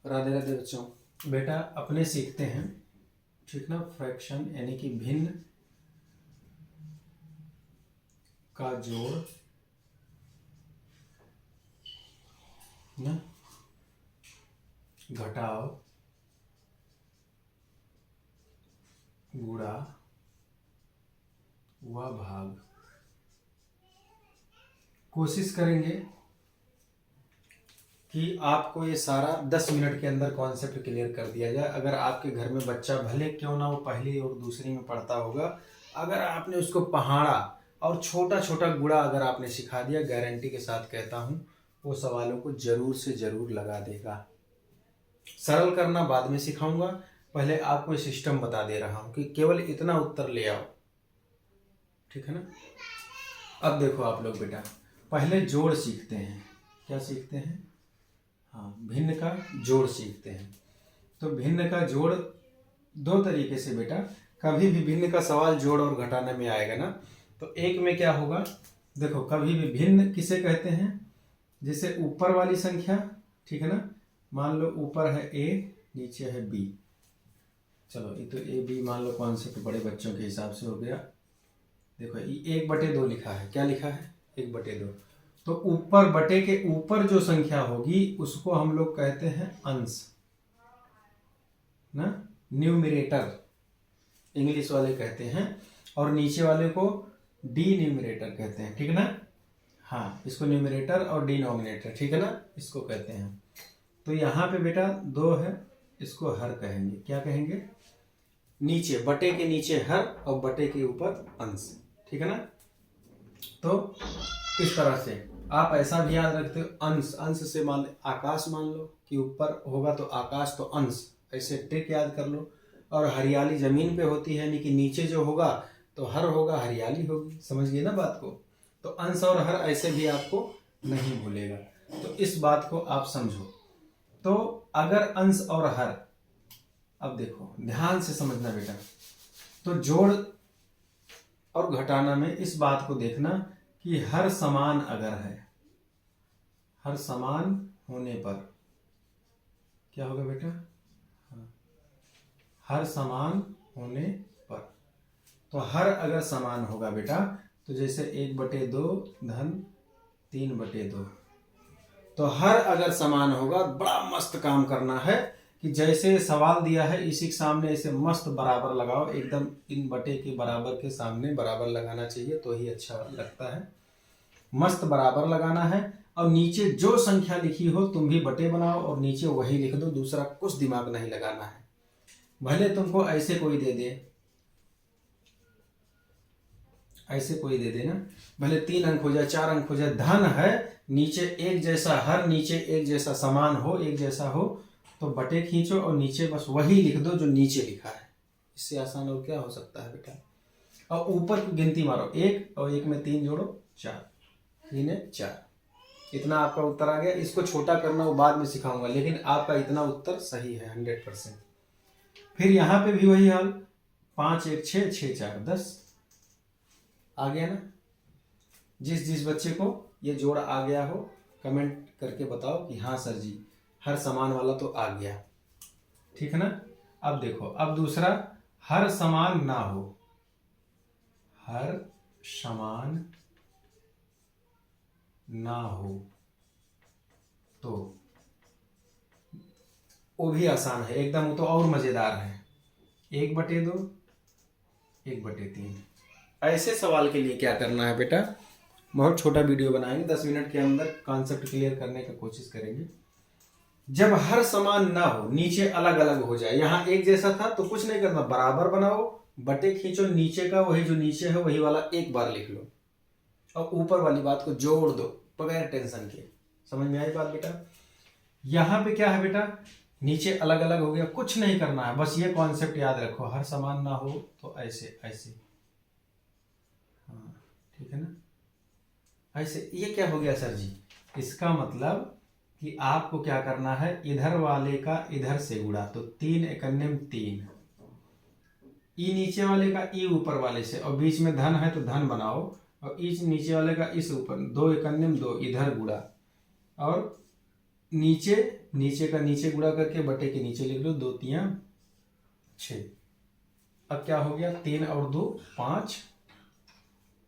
राधे राधे बच्चों। बेटा अपने सीखते हैं, ठीक ना, फ्रैक्शन यानी कि भिन्न का जोड़ ना, घटाव, गुणा व भाग। कोशिश करेंगे कि आपको ये सारा 10 मिनट के अंदर कॉन्सेप्ट क्लियर कर दिया जाए। अगर आपके घर में बच्चा भले क्यों ना वो पहली और दूसरी में पढ़ता होगा, अगर आपने उसको पहाड़ा और छोटा छोटा गुणा अगर आपने सिखा दिया, गारंटी के साथ कहता हूँ वो सवालों को जरूर से जरूर लगा देगा। सरल करना बाद में सिखाऊंगा, पहले आपको सिस्टम बता दे रहा हूँ कि केवल इतना उत्तर ले आओ, ठीक है ना। अब देखो आप लोग बेटा, पहले जोड़ सीखते हैं। क्या सीखते हैं? हाँ, भिन्न का जोड़ सीखते हैं। तो भिन्न का जोड़ दो तरीके से बेटा, कभी भी भिन्न का सवाल जोड़ और घटाने में आएगा ना, तो एक में क्या होगा, देखो कभी भी भिन्न किसे कहते हैं? जैसे ऊपर वाली संख्या, ठीक है ना, मान लो ऊपर है a, नीचे है b। चलो ये तो a b मान लो, कॉन्सेप्ट बड़े बच्चों के हिसाब से हो गया। देखो ये 1/2 लिखा है, क्या लिखा है? 1/2। तो ऊपर बटे के ऊपर जो संख्या होगी उसको हम लोग कहते हैं अंश ना, न्यूमरेटर इंग्लिश वाले कहते हैं, और नीचे वाले को डिन्यूमरेटर कहते हैं, ठीक है ना। हाँ, इसको न्यूमरेटर और डिनोमिनेटर, ठीक है ना, इसको कहते हैं। तो यहाँ पे बेटा 2 है, इसको हर कहेंगे। क्या कहेंगे? नीचे बटे के नीचे हर और बटे के ऊपर अंश, ठीक है ना। तो इस तरह से आप ऐसा भी याद रखते हो, अंश, अंश से मान आकाश मान लो कि ऊपर होगा तो आकाश तो अंश, ऐसे ट्रिक याद कर लो। और हरियाली जमीन पे होती है, यानी कि नीचे जो होगा तो हर होगा, हरियाली होगी। समझ गए ना बात को? तो अंश और हर ऐसे भी आपको नहीं भूलेगा, तो इस बात को आप समझो। तो अगर अंश और हर, अब देखो ध्यान से समझना बेटा, तो जोड़ और घटाना में इस बात को देखना कि हर समान अगर है, हर समान होने पर क्या होगा बेटा? हर समान होने पर, तो हर अगर समान होगा बेटा, तो जैसे 1/2 धन 3/2, तो हर अगर समान होगा, बड़ा मस्त काम करना है कि जैसे सवाल दिया है इसी के सामने ऐसे मस्त बराबर लगाओ, एकदम इन बटे के बराबर के सामने बराबर लगाना चाहिए, तो ही अच्छा लगता है। मस्त बराबर लगाना है, और नीचे जो संख्या लिखी हो तुम भी बटे बनाओ और नीचे वही लिख दो, दूसरा कुछ दिमाग नहीं लगाना है। भले तुमको ऐसे कोई दे दे, ऐसे कोई दे देना, भले 3 अंक हो जाए, 4 अंक हो जाए, धन है, नीचे एक जैसा हर, नीचे एक जैसा समान हो, एक जैसा हो, तो बटे खींचो और नीचे बस वही लिख दो जो नीचे लिखा है। इससे आसान और क्या हो सकता है बेटा? और ऊपर की गिनती मारो, 1 और 1 में 3 जोड़ो 4, 3 है 4, इतना आपका उत्तर आ गया। इसको छोटा करना वो बाद में सिखाऊंगा, लेकिन आपका इतना उत्तर सही है 100%। फिर यहाँ पे भी वही हाल, 5 1 6 6 4 10 आ गया ना। जिस जिस बच्चे को ये जोड़ आ गया हो कमेंट करके बताओ कि हाँ सर जी, हर समान वाला तो आ गया, ठीक है ना। अब देखो, अब दूसरा, हर समान ना हो, हर समान ना हो, तो वो भी आसान है एकदम, वो तो और मजेदार है। 1/2 1/3। ऐसे सवाल के लिए क्या करना है बेटा, बहुत छोटा वीडियो बनाएंगे, 10 मिनट के अंदर कॉन्सेप्ट क्लियर करने की कोशिश करेंगे। जब हर समान ना हो, नीचे अलग अलग हो जाए, यहाँ एक जैसा था तो कुछ नहीं करना, बराबर बनाओ, बटे खींचो, नीचे का वही जो नीचे है वही वाला एक बार लिख लो, और ऊपर वाली बात को जोड़ दो बगैर टेंशन के। समझ में आई बात बेटा? यहाँ पे क्या है बेटा, नीचे अलग अलग हो गया, कुछ नहीं करना है, बस ये कॉन्सेप्ट याद रखो, हर समान ना हो तो ऐसे ऐसे, हाँ ठीक है ना, ऐसे। ये क्या हो गया सर जी? इसका मतलब कि आपको क्या करना है, इधर वाले का इधर से गुणा, तो 3 एकन्यम 3, ई नीचे वाले का ई ऊपर वाले से, और बीच में धन है तो धन बनाओ, और इस नीचे वाले का इस ऊपर, 2 एकन्यम 2 इधर गुणा, और नीचे नीचे का नीचे गुणा करके बटे के नीचे लिख लो, 2 3 6। अब क्या हो गया, 3 और 2 5,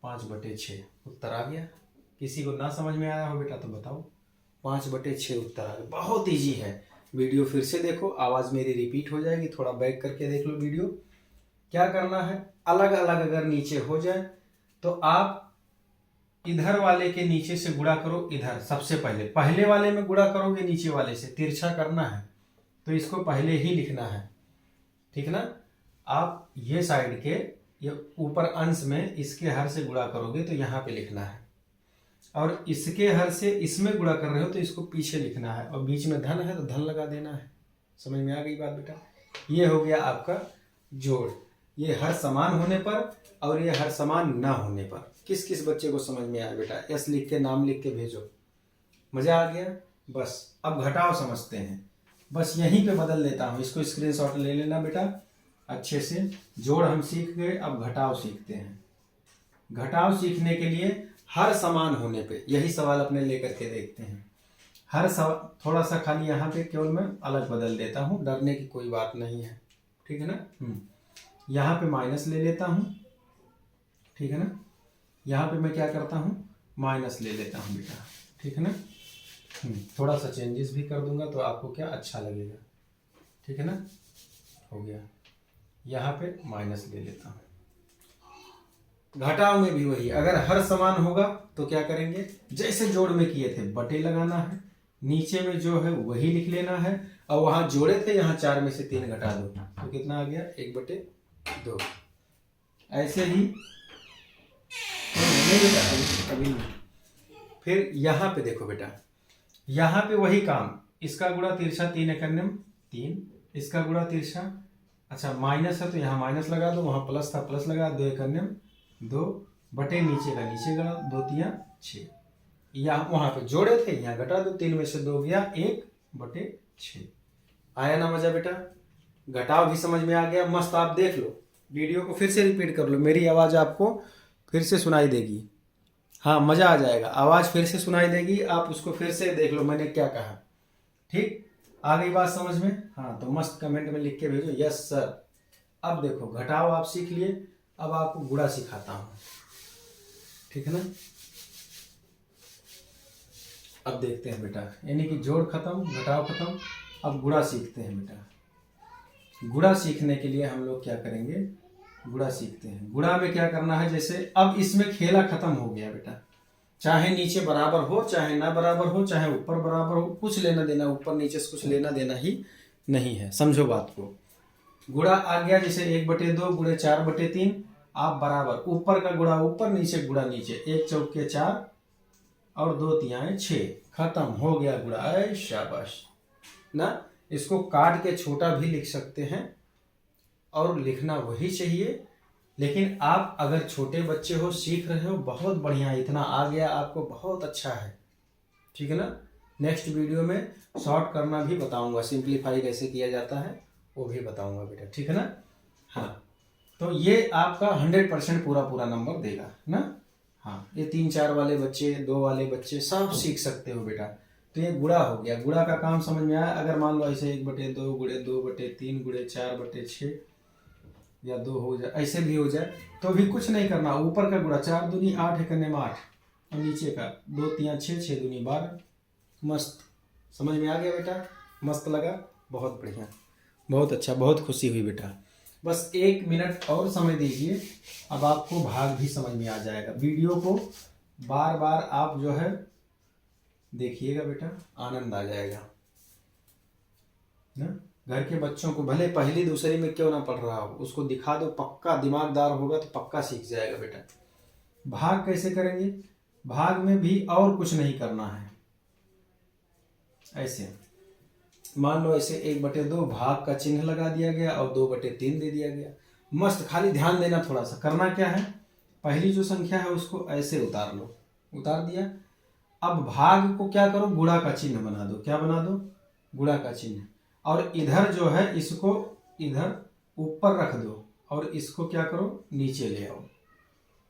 5/6 उत्तर आ गया। किसी को ना समझ में आया हो बेटा तो बताओ। 5/6 उत्तर आ गया। बहुत इजी है। वीडियो फिर से देखो, आवाज़ मेरी रिपीट हो जाएगी, थोड़ा बैक करके देख लो वीडियो। क्या करना है, अलग अलग अगर नीचे हो जाए तो आप इधर वाले के नीचे से गुणा करो। इधर सबसे पहले वाले में गुणा करोगे, नीचे वाले से तिरछा करना है तो इसको पहले ही लिखना है, ठीक ना। आप ये साइड के ये ऊपर अंश में इसके हर से गुणा करोगे तो यहाँ पे लिखना है, और इसके हर से इसमें गुणा कर रहे हो तो इसको पीछे लिखना है, और बीच में धन है तो धन लगा देना है। समझ में आ गई बात बेटा। ये हो गया आपका जोड़। ये हर समान होने पर और ये हर समान ना होने पर। किस किस बच्चे को समझ में आया बेटा, एस लिख के नाम लिख के भेजो। मजा आ गया। बस अब घटाव समझते हैं, बस यहीं पे बदल लेता हूँ। इसको स्क्रीनशॉट ले लेना बेटा अच्छे से। जोड़ हम सीख गए, अब घटाव सीखते हैं। घटाव सीखने के लिए हर समान होने पे यही सवाल अपने लेकर के देखते हैं। हर सवाल थोड़ा सा खाली यहाँ पे केवल मैं अलग बदल देता हूँ, डरने की कोई बात नहीं है, ठीक है ना। यहाँ पे माइनस ले लेता हूँ, ठीक है ना। यहाँ पे मैं क्या करता हूँ, माइनस ले लेता हूँ बेटा, ठीक है ना। थोड़ा सा चेंजेस भी कर दूंगा तो आपको क्या अच्छा लगेगा, ठीक है ना। हो गया, यहाँ पे माइनस ले लेता हूँ। घटाव में भी वही, अगर हर समान होगा तो क्या करेंगे, जैसे जोड़ में किए थे बटे लगाना है, नीचे में जो है वही लिख लेना है, और वहां जोड़े थे यहाँ 4 में से 3 घटा दो तो कितना आ गया, 1/2। ऐसे ही अभी फिर यहाँ पे देखो बेटा, यहाँ पे वही काम, इसका गुणा तिरछा 3 एकन्यम 3, इसका गुणा तिरछा, अच्छा माइनस है तो यहाँ माइनस लगा दो, वहां प्लस था प्लस लगा, 2 एकन्यम 2 बटे नीचे का नीचे गणा, 2 3 6। यहाँ वहां पे जोड़े थे, यहाँ घटा दो, 3 में से 2 गया, 1/6। आया ना मजा बेटा। घटाव भी समझ में आ गया, मस्त। आप देख लो वीडियो को, फिर से रिपीट कर लो, मेरी आवाज आपको फिर से सुनाई देगी। हाँ मजा आ जाएगा, आवाज फिर से सुनाई देगी, आप उसको फिर से देख लो मैंने क्या कहा। ठीक, आ गई बात समझ में। हाँ तो मस्त कमेंट में लिख के भेजो यस सर। अब देखो घटाव आप सीख लिए, अब आपको गुणा सिखाता हूं, ठीक है ना। अब देखते हैं बेटा, यानी कि जोड़ खत्म, घटाव खत्म, अब गुणा सीखते हैं बेटा। गुणा सीखने के लिए हम लोग क्या करेंगे, गुणा सीखते हैं। गुणा में क्या करना है, जैसे अब इसमें खेला खत्म हो गया बेटा, चाहे नीचे बराबर हो चाहे ना बराबर हो, चाहे ऊपर बराबर हो, कुछ लेना देना ऊपर नीचे से कुछ लेना देना ही नहीं है, समझो बात को। गुणा आ गया, जैसे 1/2 गुणे 4/3, आप बराबर ऊपर का गुणा ऊपर नीचे गुणा नीचे, 1 चौके 4 और 2 तिहाई 6, खत्म हो गया गुणा। शाबाश ना। इसको काट के छोटा भी लिख सकते हैं और लिखना वही चाहिए, लेकिन आप अगर छोटे बच्चे हो, सीख रहे हो, बहुत बढ़िया, इतना आ गया आपको, बहुत अच्छा है, ठीक है ना। नेक्स्ट वीडियो में शॉर्ट करना भी बताऊंगा, सिंप्लीफाई कैसे किया जाता है वो भी बताऊंगा बेटा, ठीक है ना। हाँ तो ये आपका 100% पूरा नंबर देगा ना। हाँ ये 3 4 वाले बच्चे, 2 वाले बच्चे सब सीख सकते हो बेटा। तो ये गुणा हो गया, गुणा का काम समझ में आया। अगर मान लो ऐसे 1/2 गुणे 2/3 गुणे 4/6 या 2 हो जाए, ऐसे भी हो जाए तो भी कुछ नहीं करना। ऊपर का गुणा 4 दूनी 8 एकन्यम 8, और नीचे का 2 3 6 6 दूनी 12। मस्त, समझ में आ गया बेटा, मस्त लगा, बहुत बढ़िया, बहुत अच्छा, बहुत खुशी हुई बेटा। बस 1 मिनट और समय दीजिए, अब आपको भाग भी समझ में आ जाएगा। वीडियो को बार बार आप जो है देखिएगा बेटा, आनंद आ जाएगा ना। घर के बच्चों को भले पहली दूसरी में क्यों ना पढ़ रहा हो, उसको दिखा दो, पक्का दिमागदार होगा तो पक्का सीख जाएगा बेटा। भाग कैसे करेंगे, भाग में भी और कुछ नहीं करना है। ऐसे मान लो ऐसे 1/2 भाग का चिन्ह लगा दिया गया और 2/3 दे दिया गया। मस्त, खाली ध्यान देना थोड़ा सा। करना क्या है, पहली जो संख्या है उसको ऐसे उतार लो, उतार दिया। अब भाग को क्या करो, गुणा का चिन्ह बना दो। क्या बना दो, गुणा का चिन्ह। और इधर जो है इसको इधर ऊपर रख दो और इसको क्या करो, नीचे ले आओ।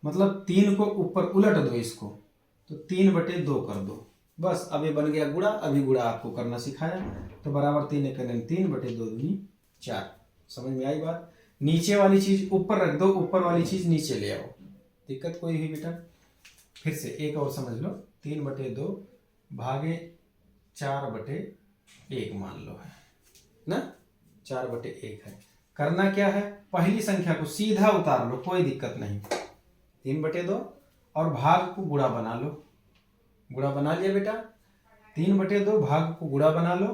मतलब 3 को ऊपर उलट दो इसको, तो 3/2 कर दो। बस अब ये बन गया गुणा। अभी गुणा आपको करना सिखाया। तो बराबर 3 एक 3 बटे 2 दूनी 4। समझ में आई बात? नीचे वाली चीज ऊपर रख दो, ऊपर वाली चीज नीचे ले आओ। दिक्कत कोई हुई बेटा? फिर से एक और समझ लो, 3 बटे 2 भागे 4 बटे 1 मान लो है ना, 4 बटे 1 है। करना क्या है, पहली संख्या को सीधा उतार लो, कोई दिक्कत नहीं। 3 बटे 2 और भाग को गुणा बना लो। गुणा बना लिया बेटा? 3 बटे 2 भाग को गुणा बना लो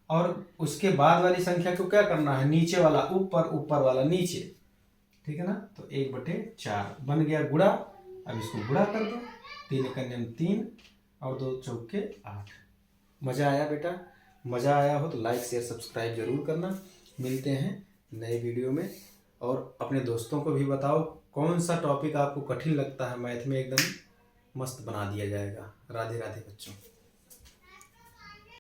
और उसके बाद वाली संख्या को क्या करना है, नीचे वाला ऊपर, ऊपर वाला नीचे। ठीक है ना? तो 1 बटे 4 बन गया गुणा। अब इसको गुणा कर दो, 3 एक 3 और 2 चौके 8। मजा आया बेटा? मजा आया हो तो लाइक शेयर सब्सक्राइब जरूर करना। मिलते हैं नए वीडियो में। और अपने दोस्तों को भी बताओ कौन सा टॉपिक आपको कठिन लगता है मैथ में, एकदम मस्त बना दिया जाएगा। राधे राधे बच्चों।